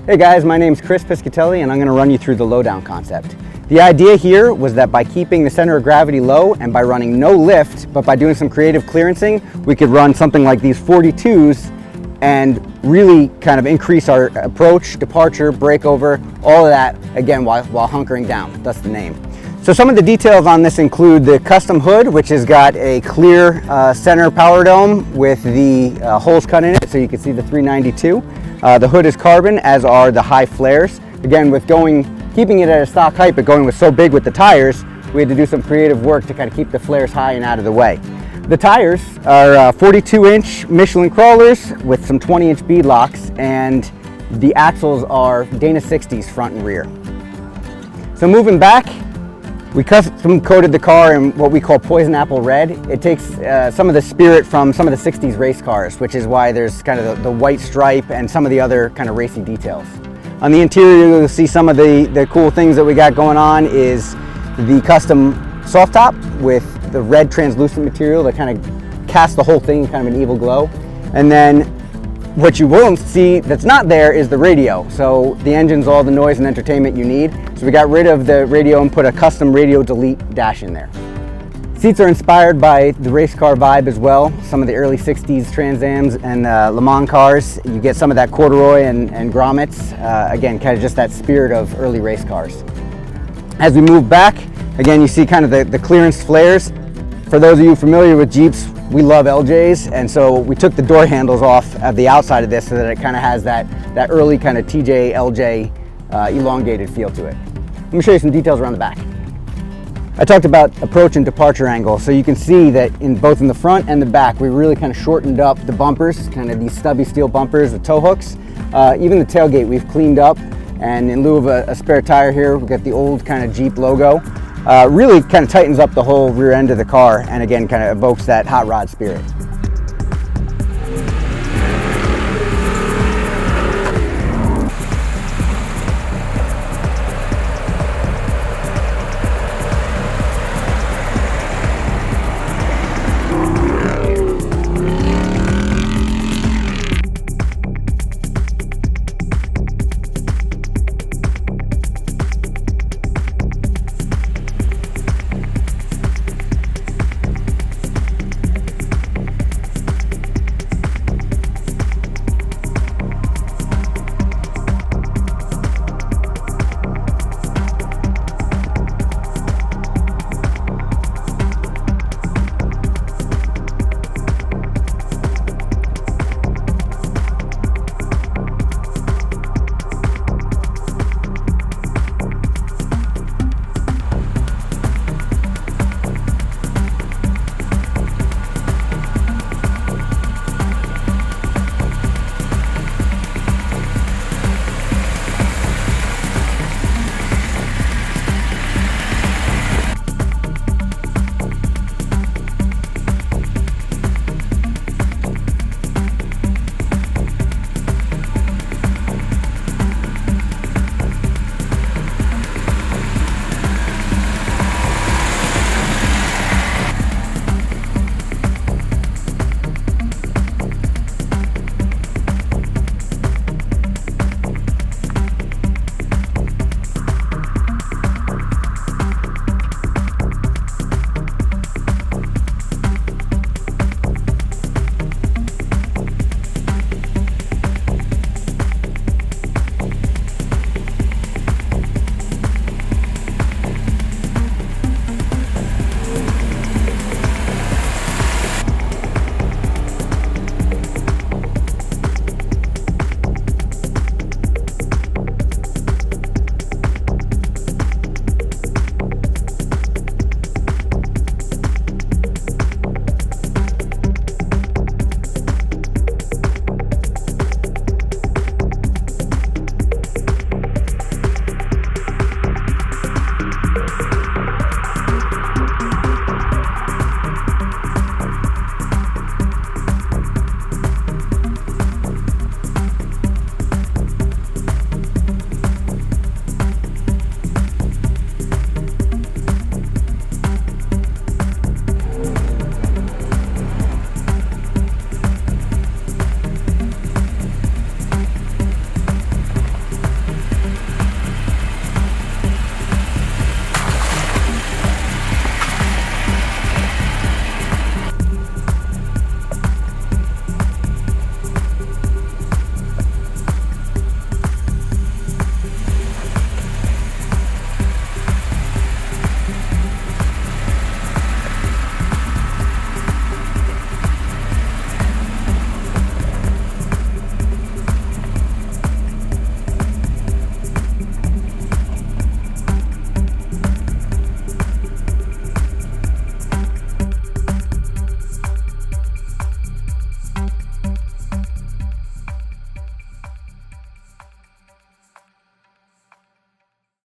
Hey guys, my name's Chris Piscatelli and I'm going to run you through the lowdown concept. The idea here was that by keeping the center of gravity low and by running no lift, but by doing some creative clearancing, we could run something like these 42s and really kind of increase our approach, departure, breakover, all of that, again, while hunkering down. That's the name. So some of the details on this include the custom hood, which has got a clear center power dome with the holes cut in it, so you can see the 392. The hood is carbon, as are the high flares. Again, with keeping it at a stock height, but going with so big with the tires, we had to do some creative work to kind of keep the flares high and out of the way. The tires are 42-inch Michelin crawlers with some 20-inch bead locks, and the axles are Dana 60s front and rear. So moving back, we custom coated the car in what we call poison apple red. It takes some of the spirit from some of the 60s race cars, which is why there's kind of the white stripe and some of the other kind of racy details. On the interior, you'll see some of the cool things that we got going on is the custom soft top with the red translucent material that kind of casts the whole thing kind of an evil glow. And then what you won't see that's not there is the radio. So the engine's all the noise and entertainment you need. So we got rid of the radio and put a custom radio delete dash in there. Seats are inspired by the race car vibe as well. Some of the early 60s Trans Ams and Le Mans cars. You get some of that corduroy and grommets. Again, kind of just that spirit of early race cars. As we move back, again, you see kind of the clearance flares. For those of you familiar with Jeeps, we love LJs, and so we took the door handles off of the outside of this so that it kind of has that early kind of TJ, LJ elongated feel to it. Let me show you some details around the back. I talked about approach and departure angle, so you can see that both in the front and the back, we really kind of shortened up the bumpers, kind of these stubby steel bumpers with tow hooks. Even the tailgate we've cleaned up, and in lieu of a spare tire here, we've got the old kind of Jeep logo. Really kind of tightens up the whole rear end of the car, and again kind of evokes that hot rod spirit.